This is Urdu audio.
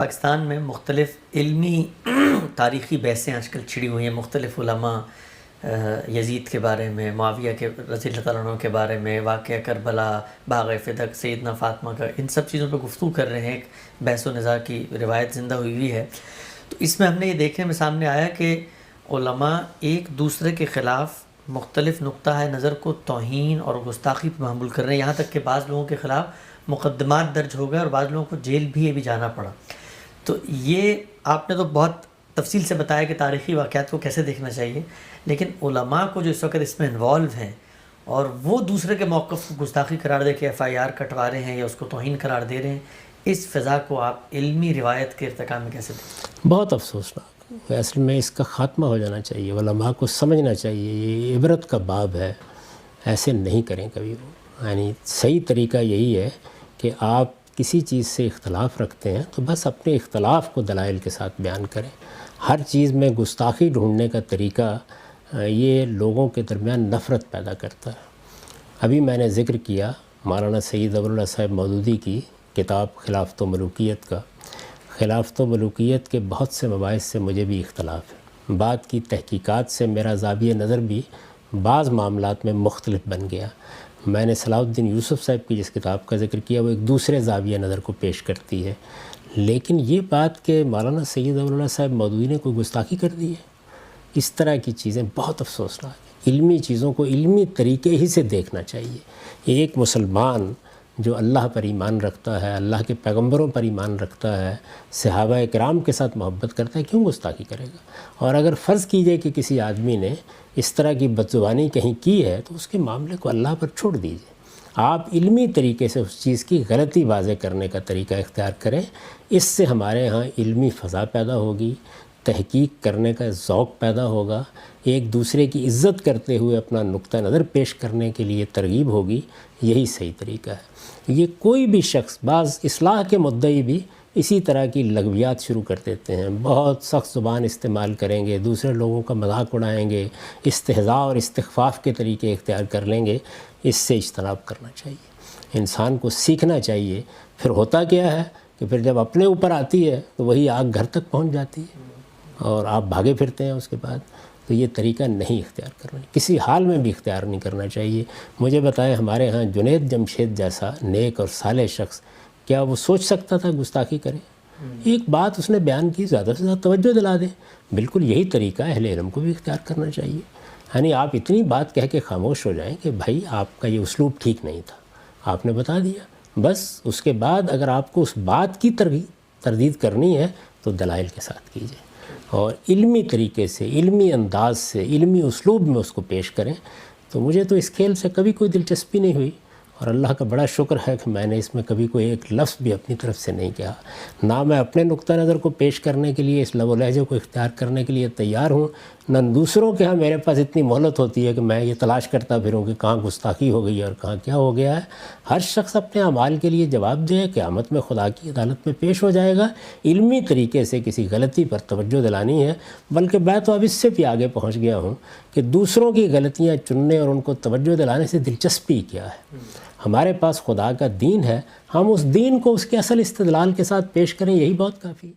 پاکستان میں مختلف علمی تاریخی بحثیں آج کل چھڑی ہوئی ہیں. مختلف علماء یزید کے بارے میں، معاویہ کے رضی اللہ تعالیٰ عنہ کے بارے میں، واقعہ کربلا، باغ فدق، سیدنا فاطمہ کا، ان سب چیزوں پہ گفتگو کر رہے ہیں. ایک بحث و نزاع کی روایت زندہ ہوئی ہے. تو اس میں ہم نے یہ دیکھنے میں سامنے آیا کہ علماء ایک دوسرے کے خلاف مختلف نقطہ نظر کو توہین اور گستاخی پہ معمول کر رہے ہیں، یہاں تک کہ بعض لوگوں کے خلاف مقدمات درج ہو گئے اور بعض لوگوں کو جیل بھی ابھی جانا پڑا. تو یہ آپ نے تو بہت تفصیل سے بتایا کہ تاریخی واقعات کو کیسے دیکھنا چاہیے، لیکن علماء کو جو اس وقت اس میں انوالو ہیں اور وہ دوسرے کے موقف کو گستاخی قرار دے کے FIR کٹوا رہے ہیں یا اس کو توہین قرار دے رہے ہیں، اس فضا کو آپ علمی روایت کے ارتقاء میں کیسے دیکھیں؟ بہت افسوسناک. اصل میں اس کا خاتمہ ہو جانا چاہیے. علماء کو سمجھنا چاہیے یہ عبرت کا باب ہے، ایسے نہیں کریں کبھی وہ. یعنی صحیح طریقہ یہی ہے کہ آپ کسی چیز سے اختلاف رکھتے ہیں تو بس اپنے اختلاف کو دلائل کے ساتھ بیان کریں. ہر چیز میں گستاخی ڈھونڈنے کا طریقہ یہ لوگوں کے درمیان نفرت پیدا کرتا ہے. ابھی میں نے ذکر کیا مولانا سید ابو اللہ صاحب مودودی کی کتاب خلافت و ملوکیت کا. خلافت و ملوکیت کے بہت سے مباحث سے مجھے بھی اختلاف ہے. بعد کی تحقیقات سے میرا زاویہ نظر بھی بعض معاملات میں مختلف بن گیا. میں نے صلاح الدین یوسف صاحب کی جس کتاب کا ذکر کیا وہ ایک دوسرے زاویہ نظر کو پیش کرتی ہے، لیکن یہ بات کہ مولانا سید ابو اللہ صاحب مودودی نے کوئی گستاخی کر دی ہے، اس طرح کی چیزیں بہت افسوسناک ہیں. علمی چیزوں کو علمی طریقے ہی سے دیکھنا چاہیے. ایک مسلمان جو اللہ پر ایمان رکھتا ہے، اللہ کے پیغمبروں پر ایمان رکھتا ہے، صحابہ کرام کے ساتھ محبت کرتا ہے، کیوں گستاخی کرے گا؟ اور اگر فرض کیجئے کہ کسی آدمی نے اس طرح کی بدزبانی کہیں کی ہے تو اس کے معاملے کو اللہ پر چھوڑ دیجئے. آپ علمی طریقے سے اس چیز کی غلطی واضح کرنے کا طریقہ اختیار کریں. اس سے ہمارے ہاں علمی فضا پیدا ہوگی، تحقیق کرنے کا ذوق پیدا ہوگا، ایک دوسرے کی عزت کرتے ہوئے اپنا نقطہ نظر پیش کرنے کے لیے ترغیب ہوگی. یہی صحیح طریقہ ہے. یہ کوئی بھی شخص، بعض اصلاح کے مدعی بھی اسی طرح کی لغویات شروع کر دیتے ہیں، بہت سخت زبان استعمال کریں گے، دوسرے لوگوں کا مذاق اڑائیں گے، استہزاء اور استخفاف کے طریقے اختیار کر لیں گے. اس سے اجتناب کرنا چاہیے. انسان کو سیکھنا چاہیے. پھر ہوتا کیا ہے کہ پھر جب اپنے اوپر آتی ہے تو وہی آگ گھر تک پہنچ جاتی ہے اور آپ بھاگے پھرتے ہیں اس کے بعد. تو یہ طریقہ نہیں اختیار کرنا، کسی حال میں بھی اختیار نہیں کرنا چاہیے. مجھے بتائیں ہمارے ہاں جنید جمشید جیسا نیک اور صالح شخص کیا وہ سوچ سکتا تھا گستاخی کرے؟ ایک بات اس نے بیان کی، زیادہ سے زیادہ توجہ دلا دیں. بالکل یہی طریقہ اہل علم کو بھی اختیار کرنا چاہیے. یعنی آپ اتنی بات کہہ کے خاموش ہو جائیں کہ بھائی آپ کا یہ اسلوب ٹھیک نہیں تھا، آپ نے بتا دیا بس. اس کے بعد اگر آپ کو اس بات کی تردید کرنی ہے تو دلائل کے ساتھ کیجیے اور علمی طریقے سے، علمی انداز سے، علمی اسلوب میں اس کو پیش کریں. تو مجھے تو اس کھیل سے کبھی کوئی دلچسپی نہیں ہوئی اور اللہ کا بڑا شکر ہے کہ میں نے اس میں کبھی کوئی ایک لفظ بھی اپنی طرف سے نہیں کہا. نہ میں اپنے نقطہ نظر کو پیش کرنے کے لیے، اس لب و لہجے کو اختیار کرنے کے لیے تیار ہوں، نہ دوسروں کے ہاں میرے پاس اتنی مہلت ہوتی ہے کہ میں یہ تلاش کرتا پھروں کہ کہاں گستاخی ہو گئی ہے اور کہاں کیا ہو گیا ہے. ہر شخص اپنے اعمال کے لیے جواب دے، قیامت میں خدا کی عدالت میں پیش ہو جائے گا. علمی طریقے سے کسی غلطی پر توجہ دلانی ہے. بلکہ میں تو اب اس سے بھی آگے پہنچ گیا ہوں کہ دوسروں کی غلطیاں چننے اور ان کو توجہ دلانے سے دلچسپی کیا ہے؟ ہمارے پاس خدا کا دین ہے، ہم اس دین کو اس کے اصل استدلال کے ساتھ پیش کریں، یہی بہت کافی ہے.